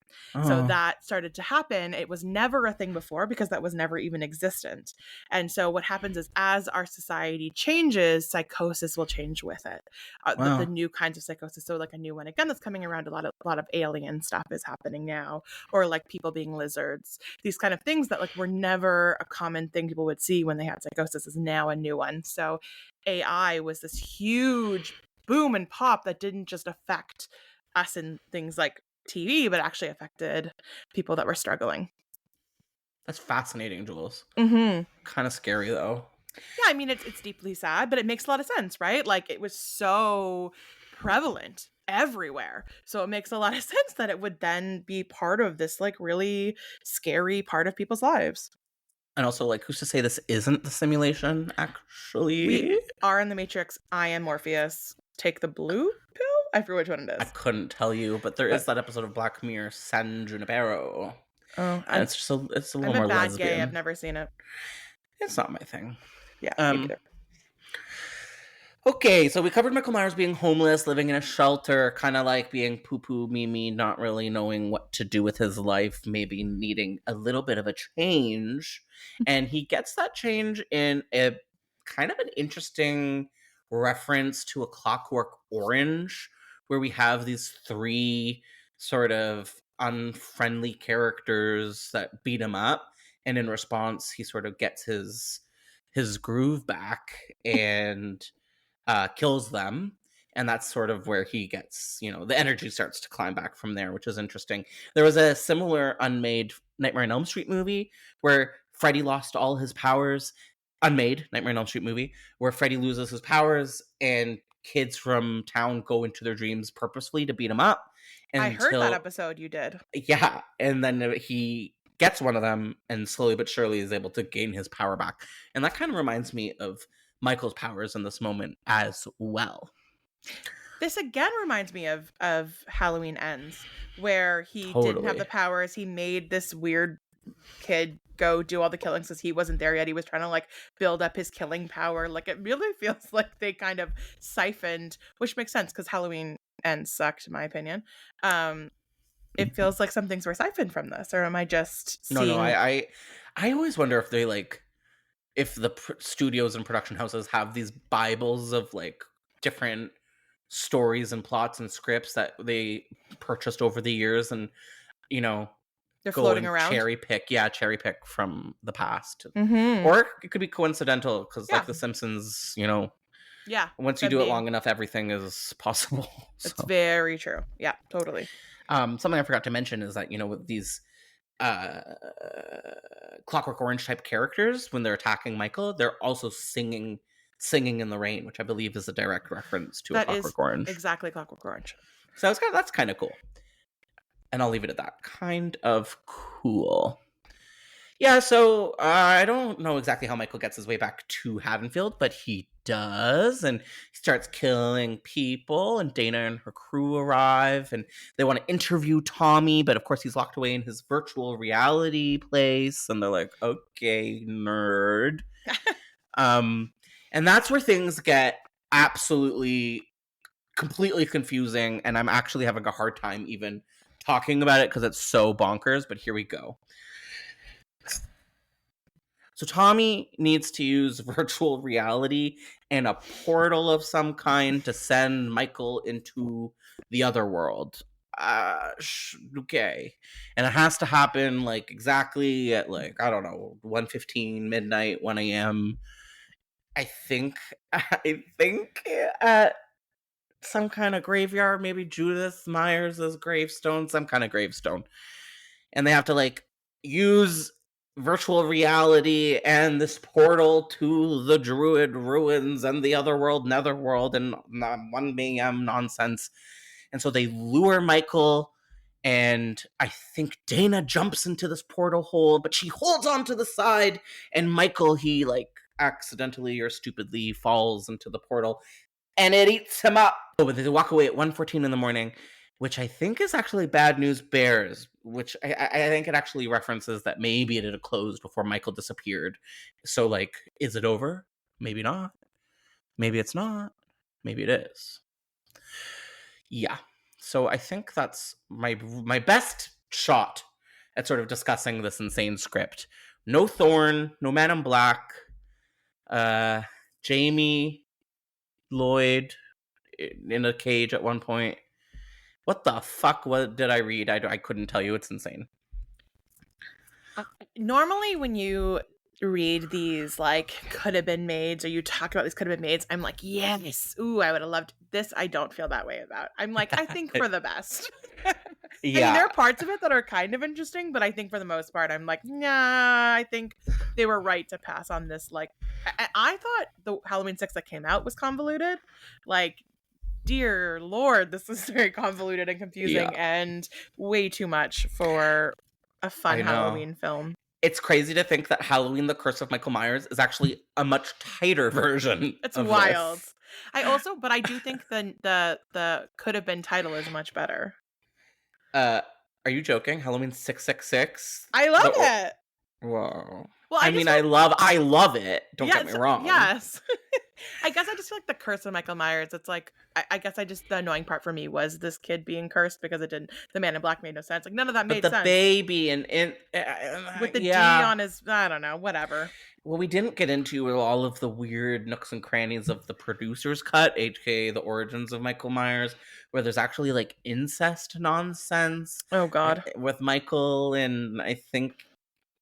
So Oh, that started to happen. It was never a thing before because that was never even existent. And so what happens is, as our society changes, psychosis will change with it. The wow. new kinds of psychosis. So like a new one again that's coming around. A lot of alien stuff is happening now, or like people being lizards. These kind of things that like were never a common thing people would see when they had psychosis is now a new one. So AI was this huge boom and pop that didn't just affect us in things like TV, but actually affected people that were struggling. That's fascinating, Jules. Mm-hmm. Kind of scary, though. Yeah, I mean, it's deeply sad, but it makes a lot of sense, right? Like, it was so prevalent everywhere. So it makes a lot of sense that it would then be part of this, like, really scary part of people's lives. And also, like, who's to say this isn't the simulation, actually? We are in the Matrix. I am Morpheus. Take the blue pill? I forget which one it I is. couldn't tell you, but there is that episode of Black Mirror, San Junipero. Oh, And it's just it's a I'm little a more bad lesbian. gay. I've never seen it. It's not my thing. Yeah, me neither. Okay, so we covered Michael Myers being homeless, living in a shelter, kind of like being poo-poo Mimi, not really knowing what to do with his life, maybe needing a little bit of a change. And he gets that change in a kind of an interesting reference to A Clockwork Orange, where we have these three sort of unfriendly characters that beat him up. And in response, he sort of gets his groove back and kills them. And that's sort of where he gets, the energy starts to climb back from there, which is interesting. There was a similar unmade Nightmare on Elm Street movie where Freddy lost all his powers. Unmade Nightmare on Elm Street movie where Freddy loses his powers and kids from town go into their dreams purposefully to beat him up. I heard that episode you did. Yeah. And then he gets one of them and slowly but surely is able to gain his power back. And that kind of reminds me of Michael's powers in this moment as well. This again reminds me of Halloween Ends, where he didn't have the powers. He made this weird kid go do all the killings because he wasn't there yet. He was trying to like build up his killing power. Like, it really feels like they kind of siphoned, which makes sense because Halloween Ends sucked, in my opinion. It feels like some things were siphoned from this, or am I just seeing... No, I always wonder if they like, if the studios and production houses have these Bibles of like different stories and plots and scripts that they purchased over the years, and they're floating around, cherry pick from the past. Mm-hmm. Or it could be coincidental because like The Simpsons, once you do it long enough, everything is possible. So. It's very true. Yeah, totally. Something I forgot to mention is that with these Clockwork Orange type characters, when they're attacking Michael, they're also singing in the rain, which I believe is a direct reference to A Clockwork Orange. Exactly, Clockwork Orange. So that's kind of cool. And I'll leave it at that. Kind of cool. Yeah, so I don't know exactly how Michael gets his way back to Haddonfield, but he does, and he starts killing people, and Dana and her crew arrive, and they want to interview Tommy, but of course he's locked away in his virtual reality place, and they're like, okay, nerd. And that's where things get absolutely, completely confusing, and I'm actually having a hard time even talking about it because it's so bonkers, but here we go. So Tommy needs to use virtual reality and a portal of some kind to send Michael into the other world. Okay. And it has to happen like exactly at like, I don't know, 1:15, midnight, 1 a.m. I think at some kind of graveyard, maybe Judith Myers' gravestone, some kind of gravestone. And they have to like use virtual reality and this portal to the Druid ruins and the other world, netherworld, and 1 a.m. nonsense. And so they lure Michael, and I think Dana jumps into this portal hole, but she holds on to the side, and Michael, he like accidentally or stupidly falls into the portal, and it eats him up. Oh, but they walk away at 1:14 in the morning, which I think is actually Bad News Bears, which I think it actually references that maybe it had closed before Michael disappeared. So, like, is it over? Maybe not. Maybe it's not. Maybe it is. Yeah. So I think that's my best shot at sort of discussing this insane script. No Thorn, no Man in Black, Jamie Lloyd in a cage at one point. What the fuck? What did I read? I couldn't tell you. It's insane. Normally, when you read these like could have been mades, or you talk about these could have been mades, I'm like, yes, ooh, I would have loved this. I don't feel that way about. I'm like, I think for the best. Yeah. I mean, there are parts of it that are kind of interesting, but I think for the most part, I'm like, nah, I think they were right to pass on this. Like, I thought the Halloween 6 that came out was convoluted. Like, dear Lord, this is very convoluted and confusing and way too much for a fun Halloween film. It's crazy to think that Halloween: The Curse of Michael Myers is actually a much tighter version. It's of wild. This. But I do think the could have been title is much better. Are you joking? Halloween 666? I love it. Whoa. Well, I love it. Don't get me wrong. Yes. I guess I just feel like the curse of Michael Myers. It's like, I guess the annoying part for me was this kid being cursed, because it didn't, the Man in Black made no sense. Like, none of that made sense. But the baby with the D on his, I don't know, whatever. Well, we didn't get into all of the weird nooks and crannies of the producer's cut, aka the origins of Michael Myers, where there's actually like incest nonsense. Oh, God. With Michael and I think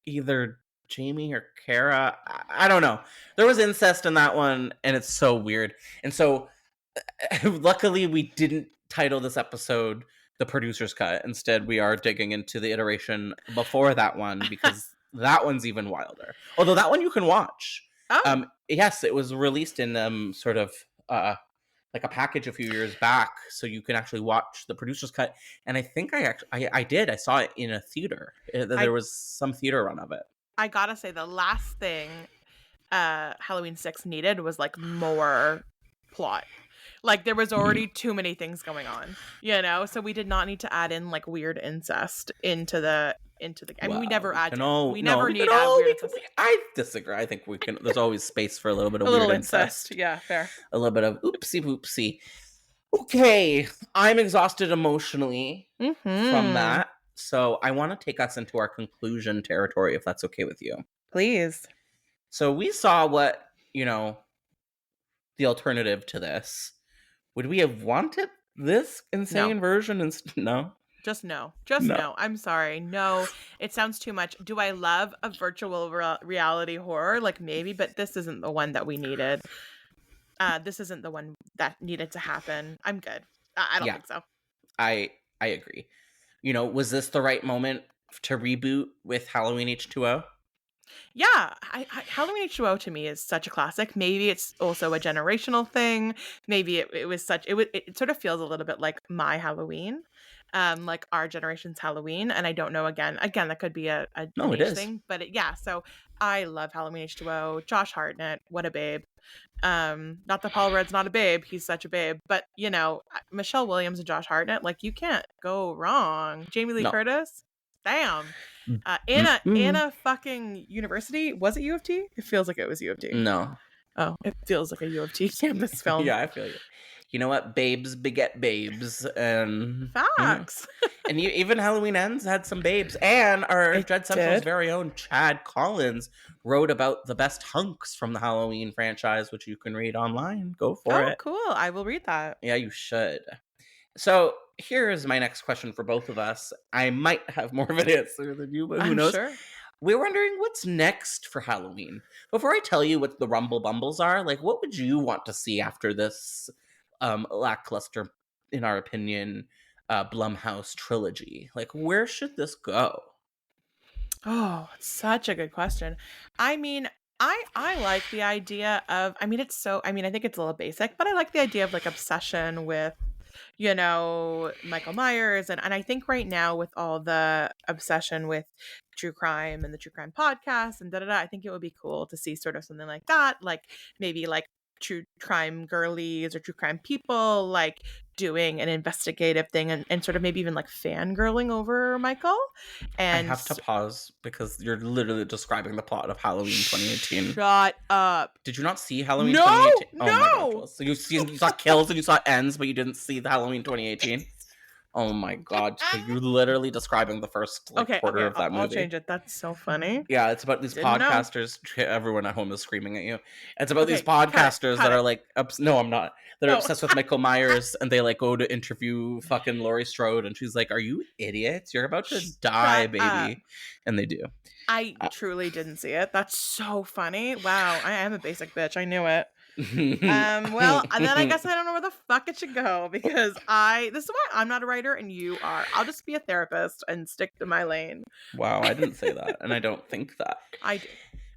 either Jamie or Kara. I don't know. There was incest in that one, and it's so weird. And so, luckily, we didn't title this episode The Producer's Cut. Instead, we are digging into the iteration before that one, because that one's even wilder. Although that one you can watch. Oh. Yes, it was released in sort of like a package a few years back, so you can actually watch The Producer's Cut. And I think I did. I saw it in a theater. There was some theater run of it. I gotta say, the last thing Halloween 6 needed was like more plot. Like, there was already too many things going on, you know? So we did not need to add in like weird incest into the I mean, we never add we never need to add weird incest. I disagree. I think we can. There's always space for a little bit of weird incest. Yeah, fair. A little bit of oopsie poopsie. Okay, I'm exhausted emotionally from that. So I want to take us into our conclusion territory, if that's okay with you. Please. So we saw what, the alternative to this. Would we have wanted this insane version? No. Just no. No. I'm sorry. No, it sounds too much. Do I love a virtual reality horror? Like, maybe, but this isn't the one that we needed. This isn't the one that needed to happen. I'm good. I don't think so. I agree. Was this the right moment to reboot with Halloween H2O? Yeah, Halloween H2O to me is such a classic. Maybe it's also a generational thing. Maybe it sort of feels a little bit like my Halloween, like our generation's Halloween. And I don't know, again, that could be a age thing, but so I love Halloween H2O. Josh Hartnett, what a babe. Not that Paul Rudd's not a babe, he's such a babe, but Michelle Williams and Josh Hartnett, like, you can't go wrong. Jamie Lee Curtis, damn. Anna fucking University, was it U of T? It feels like it was U of T. No. Oh, it feels like a U of T campus film. Yeah, I feel you. You know what? Babes beget babes, and facts. And even Halloween Ends had some babes, and our Dread Central's very own Chad Collins wrote about the best hunks from the Halloween franchise, which you can read online. Go for it. Oh, cool! I will read that. Yeah, you should. So here's my next question for both of us. I might have more of an answer than you, but who knows? Sure. We're wondering what's next for Halloween. Before I tell you what the Rumble Bumbles are, like, what would you want to see after this lackluster, in our opinion, Blumhouse trilogy? Like, where should this go? Oh, such a good question. I mean, I like the idea of, I think it's a little basic, but I like the idea of like obsession with, Michael Myers. And I think right now, with all the obsession with true crime and the true crime podcast and I think it would be cool to see sort of something like that. Like, maybe like true crime girlies or true crime people like doing an investigative thing and sort of maybe even like fangirling over Michael. And I have to pause because you're literally describing the plot of Halloween 2018. Shut up. Did you not see Halloween No, 2018? Oh my no. god, Jules. So you saw kills and you saw ends, but you didn't see the Halloween 2018? Oh my god. You're literally describing the first quarter of that movie. I'll change it. That's so funny. Yeah, it's about these podcasters. Everyone at home is screaming at you. It's about these podcasters cut that are like, no, I'm not. They're No. obsessed with Michael Myers, and they like go to interview fucking Laurie Strode, and she's like, "Are you idiots? You're about to die, baby." up. And they do. I truly didn't see it. That's so funny. Wow, I am a basic bitch. I knew it. Well, and then I guess I don't know where the fuck it should go because this is why I'm not a writer and you are. I'll just be a therapist and stick to my lane. Wow, I didn't say that, and I don't think that. I do.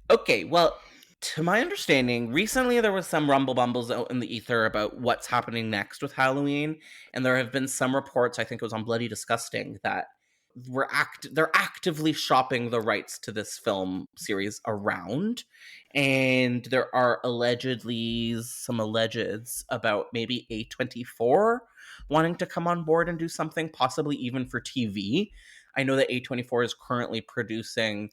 Okay, well, to my understanding, recently there was some rumble bumbles out in the ether about what's happening next with Halloween, and there have been some reports, I think it was on Bloody Disgusting, that they're actively shopping the rights to this film series around, and there are allegedly some allegeds about maybe A24 wanting to come on board and do something, possibly even for TV. I know that A24 is currently producing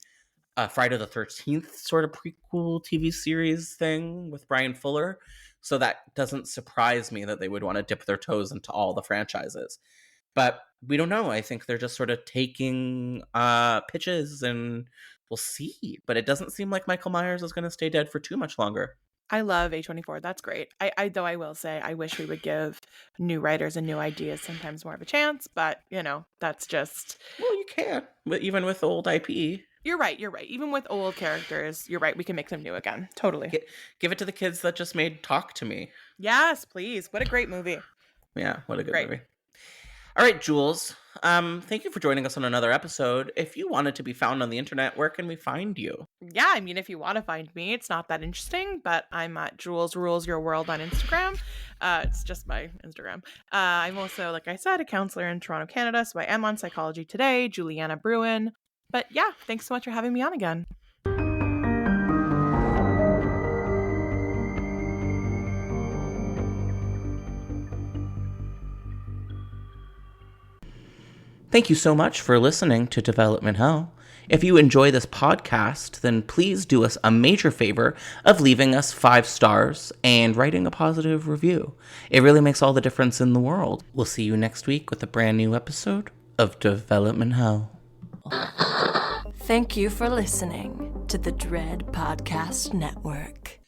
Friday the 13th sort of prequel TV series thing with Brian Fuller, so that doesn't surprise me that they would want to dip their toes into all the franchises. But we don't know. I think they're just sort of taking pitches, and we'll see. But it doesn't seem like Michael Myers is going to stay dead for too much longer. I love A24. That's great. Though I will say, I wish we would give new writers and new ideas sometimes more of a chance. But, that's just... Well, you can. But even with old IP... You're right. Even with old characters, you're right. We can make them new again. Totally. Give it to the kids that just made Talk to Me. Yes, please. What a great movie. Yeah, what a good movie. All right, Jules. Thank you for joining us on another episode. If you wanted to be found on the internet, where can we find you? Yeah, I mean, if you want to find me, it's not that interesting, but I'm at Jules Rules Your World on Instagram. It's just my Instagram. I'm also, like I said, a counselor in Toronto, Canada, so I am on Psychology Today, Juliana Bruin. But yeah, thanks so much for having me on again. Thank you so much for listening to Development Hell. If you enjoy this podcast, then please do us a major favor of leaving us 5 stars and writing a positive review. It really makes all the difference in the world. We'll see you next week with a brand new episode of Development Hell. Thank you for listening to the Dread Podcast Network.